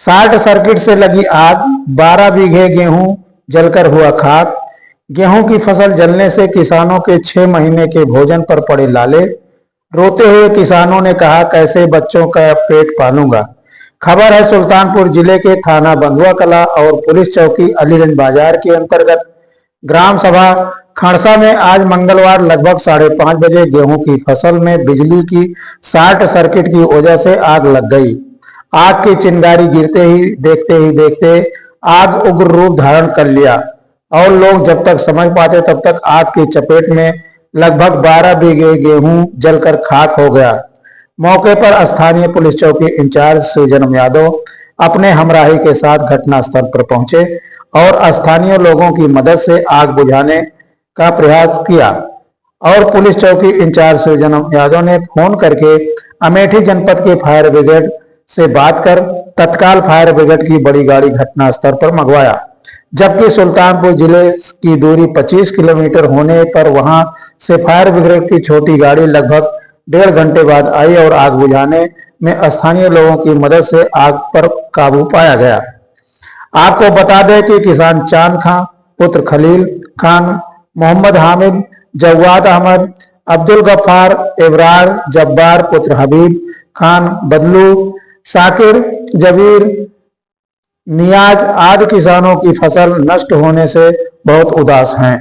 Short circuit से लगी आग, 12 बीघे गेहूं जलकर हुआ खाक। गेहूं की फसल जलने से किसानों के 6 महीने के भोजन पर पड़े लाले। रोते हुए किसानों ने कहा, कैसे बच्चों का पेट पालूंगा। खबर है सुल्तानपुर जिले के थाना बंधुआ कला और पुलिस चौकी अलीगंज बाजार के अंतर्गत ग्राम सभा खड़सा में आज मंगलवार लगभग 5:30 बजे गेहूं की फसल में बिजली की शॉर्ट सर्किट की वजह से आग लग गई। आग की चिंगारी गिरते ही देखते आग उग्र रूप धारण कर लिया और लोग जब तक समझ पाते तब तक आग की चपेट में लगभग 12 बीघे गेहूं जलकर खाक हो गया। मौके पर स्थानीय पुलिस चौकी इंचार्ज सुजनम यादव अपने हमराही के साथ घटनास्थल पर पहुंचे और स्थानीय लोगों की मदद से आग बुझाने का प्रयास किया और पुलिस चौकी इंचार्ज सुजनम यादव ने फोन करके अमेठी जनपद के फायर ब्रिगेड से बात कर तत्काल फायर ब्रिगेड की बड़ी गाड़ी घटनास्थल पर मंगवाया, जबकि सुल्तानपुर जिले की दूरी 25 किलोमीटर होने पर वहां से फायर ब्रिगेड की छोटी गाड़ी लगभग 1.5 घंटे बाद आई और आग बुझाने में स्थानीय लोगों की मदद से आग पर काबू पाया गया। आपको बता दें कि किसान चांद खां पुत्र खलील खान, मोहम्मद हामिद, जवाद अहमद, अब्दुल गफ्फार, इब्रार, जब्बार पुत्र हबीब खान, बदलू, शाकिर, जबीर, नियाज आदि किसानों की फसल नष्ट होने से बहुत उदास हैं।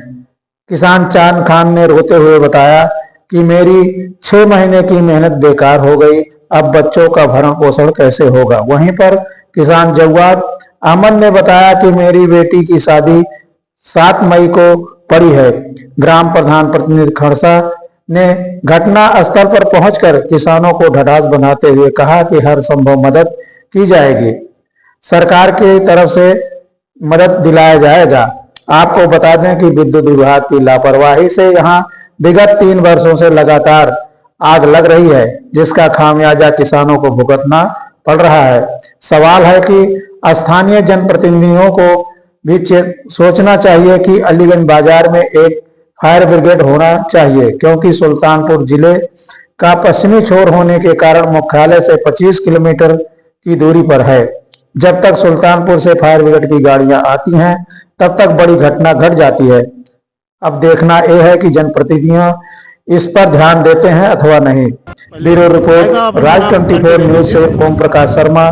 किसान चांद खान ने रोते हुए बताया कि मेरी 6 महीने की मेहनत बेकार हो गई, अब बच्चों का भरण पोषण कैसे होगा। वहीं पर किसान जवाद अहमद ने बताया कि मेरी बेटी की शादी 7 मई को पड़ी है। ग्राम प्रधान प्रतिनिधि खड़सा ने घटना स्थल पर पहुंचकर किसानों को ढाढ़स बनाते हुए कहा कि हर संभव मदद की जाएगी, सरकार की तरफ से मदद दिलाया जाएगा। आपको बता दें कि विद्युत विभाग की लापरवाही से यहां विगत 3 वर्षों से लगातार आग लग रही है, जिसका खामियाजा किसानों को भुगतना पड़ रहा है। सवाल है कि स्थानीय जनप्रतिनिधियों को भी सोचना चाहिए कि अलीगंज बाजार में एक फायर ब्रिगेड होना चाहिए, क्योंकि सुल्तानपुर जिले का पश्चिमी छोर होने के कारण मुख्यालय से 25 किलोमीटर की दूरी पर है। जब तक सुल्तानपुर से फायर ब्रिगेड की गाड़ियां आती हैं तब तक बड़ी घटना घट जाती है। अब देखना यह है कि जनप्रतिनिधियां इस पर ध्यान देते हैं अथवा नहीं। ब्यूरो रिपोर्ट राज 24 न्यूज से ओम प्रकाश शर्मा,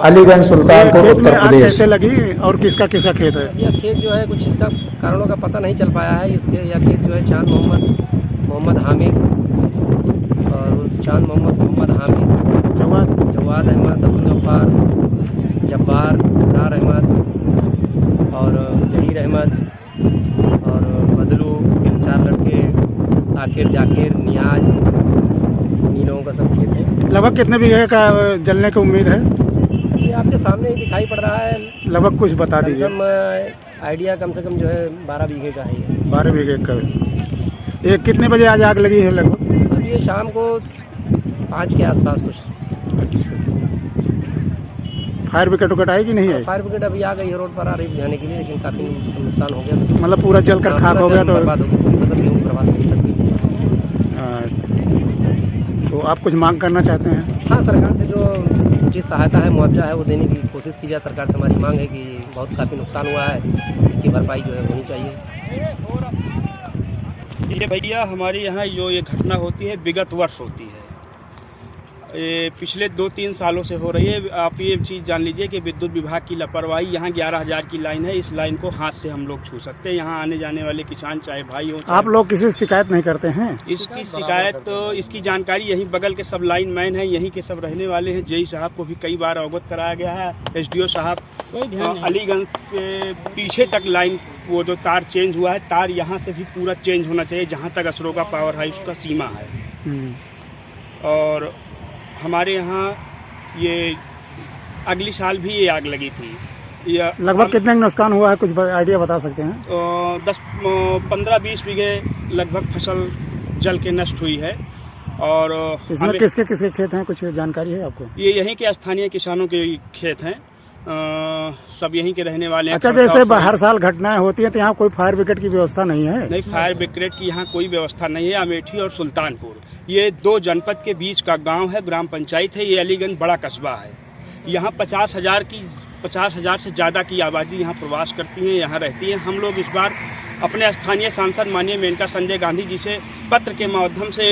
अलीगंज, सुल्तानपुर, उत्तर प्रदेश। कैसे लगी और किसका किसका खेत है? यह खेत जो है कुछ इसका कारणों का पता नहीं चल पाया है। इसके यह खेत जो है चांद मोहम्मद हामिद और चांद मोहम्मद हामिद, जवाद अहमद, अब्दुल गफ्फार, जब्बार, इब्रार अहमद और जहीर अहमद और बदलू के 4 लड़के, शाकिर, जाकिर, नियाज, इन लोगों का सब खेत है। लगभग कितने बीघे का जलने की उम्मीद है? ये आपके सामने ही दिखाई पड़ रहा है। लगभग कुछ बता दीजिए। आइडिया कम से कम जो है 12 बीघे का है। 12 बीघे का। ये कितने बजे आज आग लगी है लगभग? अभी ये शाम को 5 के आसपास कुछ। अच्छा, फायर ब्रिगेड आई कि नहीं है? फायर ब्रिगेड अभी आ गई है, रोड पर आ रही बुझाने के लिए, लेकिन काफ़ी नुकसान हो गया। मतलब पूरा जलकर खाक हो गया तो बर्बाद हो गई, फसल गेहूँ बर्बाद हो गई सबकी। तो आप कुछ मांग करना चाहते हैं? हाँ, सरकार से जो उचित सहायता है, मुआवजा है, वो देने की कोशिश की जाए। सरकार से हमारी मांग है कि बहुत काफ़ी नुकसान हुआ है, इसकी भरपाई जो है होनी चाहिए। ये भैया हमारे यहाँ जो ये घटना होती है विगत वर्ष होती है, ये पिछले 2-3 सालों से हो रही है। आप ये चीज़ जान लीजिए कि विद्युत विभाग की लापरवाही। यहाँ 11,000 की लाइन है, इस लाइन को हाथ से हम लोग छू सकते हैं। यहाँ आने जाने वाले किसान चाहे भाई हो, आप लोग किसी से शिकायत नहीं करते हैं? इसकी शिकायत तो इसकी जानकारी यहीं बगल के सब लाइन मैन है, यहीं के सब रहने वाले हैं। जेई साहब को भी कई बार अवगत कराया गया है। SDO साहब अलीगंज के पीछे तक लाइन, वो जो तार चेंज हुआ है, तार यहाँ से भी पूरा चेंज होना चाहिए जहाँ तक असरोगा पावर हाउस का सीमा है। और हमारे यहाँ ये अगली साल भी ये आग लगी थी। लगभग कितने नुकसान हुआ है, कुछ आइडिया बता सकते हैं? 15-20 बीघे लगभग फसल जल के नष्ट हुई है। और इसमें किसके किसके खेत हैं, कुछ जानकारी है आपको? ये यहीं के स्थानीय किसानों के खेत हैं, सब यहीं के रहने वाले हैं। अच्छा, जैसे हर साल घटनाएं होती हैं तो यहाँ कोई फायर ब्रिगेड की व्यवस्था नहीं है? नहीं, फायर ब्रिगेड की यहाँ कोई व्यवस्था नहीं है। अमेठी और सुल्तानपुर ये 2 जनपद के बीच का गांव है, ग्राम पंचायत है। ये अलीगंज बड़ा कस्बा है। यहाँ 50,000 से ज़्यादा की आबादी यहाँ प्रवास करती है, यहाँ रहती है। हम लोग इस बार अपने स्थानीय सांसद माननीय मेनका संजय गांधी जी से पत्र के माध्यम से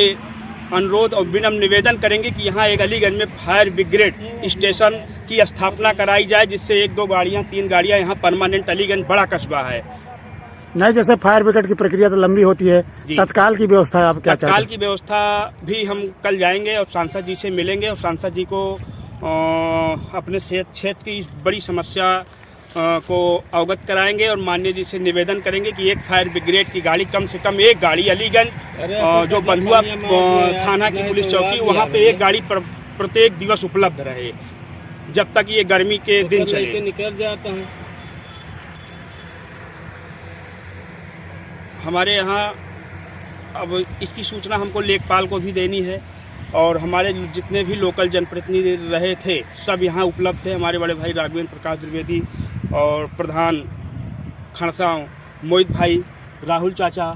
अनुरोध और विनम्र निवेदन करेंगे कि यहाँ एक अलीगंज में फायर ब्रिगेड स्टेशन की स्थापना कराई जाए, जिससे 1-2 गाड़ियाँ 3 गाड़ियाँ यहाँ परमानेंट, अलीगंज बड़ा कस्बा है। नहीं, जैसे फायर ब्रिगेड की प्रक्रिया तो लंबी होती है, जी। तत्काल की व्यवस्था आप क्या चाहते तत्काल हैं? की व्यवस्था भी हम कल जाएंगे और सांसद जी से मिलेंगे और सांसद जी को अपने क्षेत्र की इस बड़ी समस्या को अवगत कराएंगे और माननीय जी से निवेदन करेंगे कि एक फायर ब्रिगेड की गाड़ी, कम से कम एक गाड़ी अलीगंज जो बंधुआ थाना की पुलिस चौकी, वहाँ पे एक गाड़ी प्रत्येक दिवस उपलब्ध रहे जब तक ये गर्मी के दिन चले। निकल जाता है। हमारे यहाँ अब इसकी सूचना हमको लेखपाल को भी देनी है और हमारे जितने भी लोकल जनप्रतिनिधि रहे थे सब यहाँ उपलब्ध थे। हमारे बड़े भाई राघवेंद्र प्रकाश द्विवेदी और प्रधान खड़साव मोहित भाई, राहुल चाचा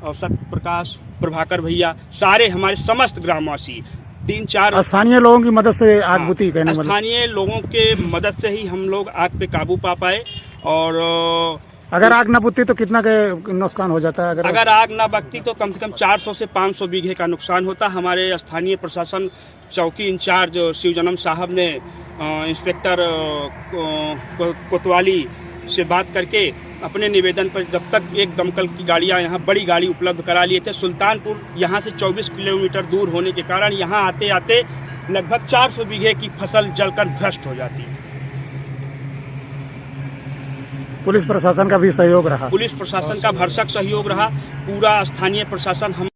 और सत्य प्रकाश, प्रभाकर भैया, सारे हमारे समस्त ग्रामवासी 3-4 स्थानीय लोगों की मदद से आग बुती, कहने मतलब स्थानीय लोगों के मदद से ही हम लोग आग पे काबू पा पाए। और अगर आग न बुती तो कितना के नुकसान हो जाता है? अगर आग ना बगती तो कम से कम 400 से 500 बीघे का नुकसान होता। हमारे स्थानीय प्रशासन चौकी इंचार्ज शिवजनम साहब ने इंस्पेक्टर कोतवाली से बात करके अपने निवेदन पर जब तक एक दमकल की गाड़ियां यहाँ बड़ी गाड़ी उपलब्ध करा लिए थे। सुल्तानपुर यहाँ से 24 किलोमीटर दूर होने के कारण यहाँ आते आते लगभग 400 बीघे की फसल जलकर भ्रष्ट हो जाती है। पुलिस प्रशासन का भी सहयोग रहा? पुलिस प्रशासन का भरसक सहयोग रहा। पूरा स्थानीय प्रशासन हम